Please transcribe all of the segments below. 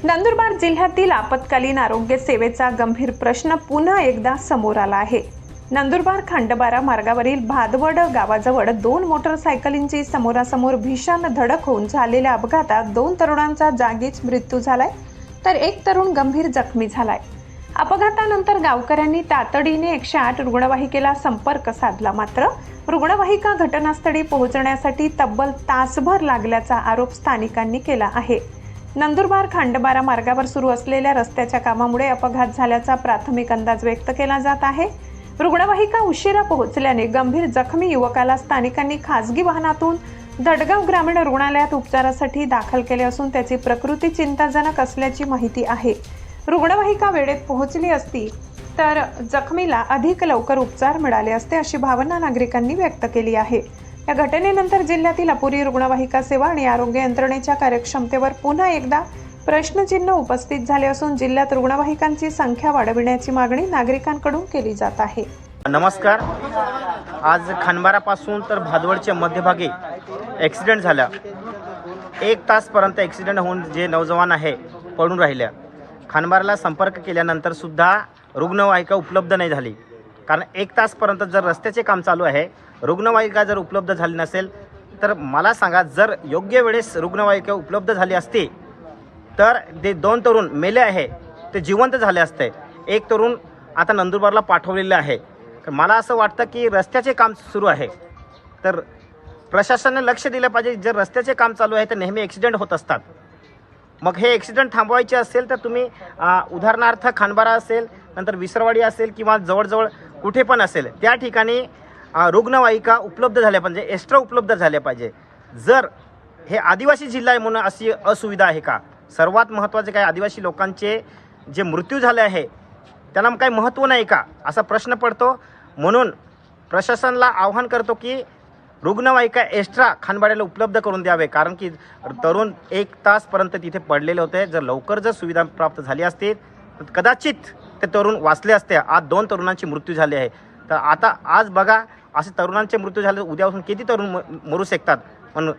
नंदुरबार जिल्ह्यातील आपत्कालीन आरोग्य सेवेचा गंभीर प्रश्न पुन्हा एकदा समोर आला आहे। नंदुरबार खंडबारा मार्गावरील भादवड गावाजवळ 2 मोटरसायकलींची समोरासमोर भीषण धडक होऊन झालेल्या अपघातात 2 तरुणांचा जागीच मृत्यू झालाय, तर एक तरुण गंभीर जखमी झालाय। अपघातानंतर गावकऱ्यांनी तातडीने 108 रुग्णवाहिकेला संपर्क साधला, मात्र रुग्णवाहिका घटनास्थळी पोहोचण्यासाठी तब्बल तासभर लागल्याचा आरोप स्थानिकांनी केला आहे। नंदुरबार खंडबारा मार्गावर सुरू असलेल्या रस्त्याच्या कामामुळे अपघात झाल्याचा प्राथमिक अंदाज व्यक्त केला जात आहे। रुग्णवाहिका उशिरा पोहोचल्याने गंभीर जखमी युवकाला स्थानिकांनी खासगी वाहनातून दडगाव ग्रामीण रुग्णालयात उपचारासाठी दाखल केले असून त्याची प्रकृती चिंताजनक असल्याची माहिती आहे। रुग्णवाहिका वेळेत पोहोचली असती तर जखमीला अधिक लवकर उपचार मिळाले असते, अशी भावना नागरिकांनी व्यक्त केली आहे। या घटनेनंतर जिल्ह्यातील अपुरी रुग्णवाहिका सेवा आणि आरोग्य यंत्रणेच्या कार्यक्षमतेवर पुन्हा एकदा प्रश्नचिन्ह उपस्थित झाले असून जिल्ह्यात रुग्णवाहिकांची संख्या वाढविण्याची मागणी नागरिकांकडून केली जात आहे। नमस्कार। आज खंडबारापासून तर भादवडच्या मध्यभागी ॲक्सिडेंट झाला। 1 तासपर्यंत ॲक्सिडेंट होऊन जे नौजवान आहे पडून राहिल्या। खंडबाराला संपर्क केल्यानंतर सुद्धा रुग्णवाहिका उपलब्ध नाही झाली, कारण 1 तासपर्यंत जर रस्त्याचे काम चालू आहे, रुग्णवाहिका जर उपलब्ध झाली नसेल तर मला सांगा, जर योग्य वेळेस रुग्णवाहिका उपलब्ध झाली असती तर ते 2 तरुण मेले आहे ते जिवंत झाले असते। एक तरुण आता नंदुरबारला पाठवलेले आहे। तर मला असं वाटतं की रस्त्याचे काम सुरू आहे तर प्रशासनाने लक्ष दिलं पाहिजे। जर रस्त्याचे काम चालू आहे तर नेहमी ॲक्सिडेंट होत असतात। मग हे ॲक्सिडेंट थांबवायचे असेल तर तुम्ही उदाहरणार्थ खंडबारा असेल, नंतर विसरवाडी असेल किंवा जवळजवळ कुठे पण असेल त्या ठिकाणी रुग्णवाहिका उपलब्ध झाल्या पाहिजे, एक्स्ट्रा उपलब्ध झाल्या पाहिजे। जर हे आदिवासी जिल्हा आहे म्हणून अशी असुविधा आहे का? सर्वात महत्त्वाचे काय, आदिवासी लोकांचे जे मृत्यू झाले आहे त्यांना काही महत्त्व नाही का, असा प्रश्न पडतो। म्हणून प्रशासनाला आव्हान करतो की रुग्णवाहिका एक्स्ट्रा खंडबाड्याला उपलब्ध करून द्यावे, कारण की तरुण 1 तासपर्यंत तिथे पडलेले होते। जर लवकर जर सुविधा प्राप्त झाली असती तर कदाचित ते तरुण वाचले असते। आज 2 तरुणांची मृत्यू झाली आहे, तर आता आज बघा असे तरुणांचे मृत्यू झाले, उद्यापासून किती तरुण मरू शकतात। म्हणून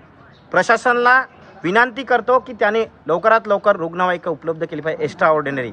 प्रशासनाला विनंती करतो की त्याने लवकरात लवकर रुग्णवाहिका उपलब्ध केली पाहिजे, एक्स्ट्रा ऑर्डिनरी।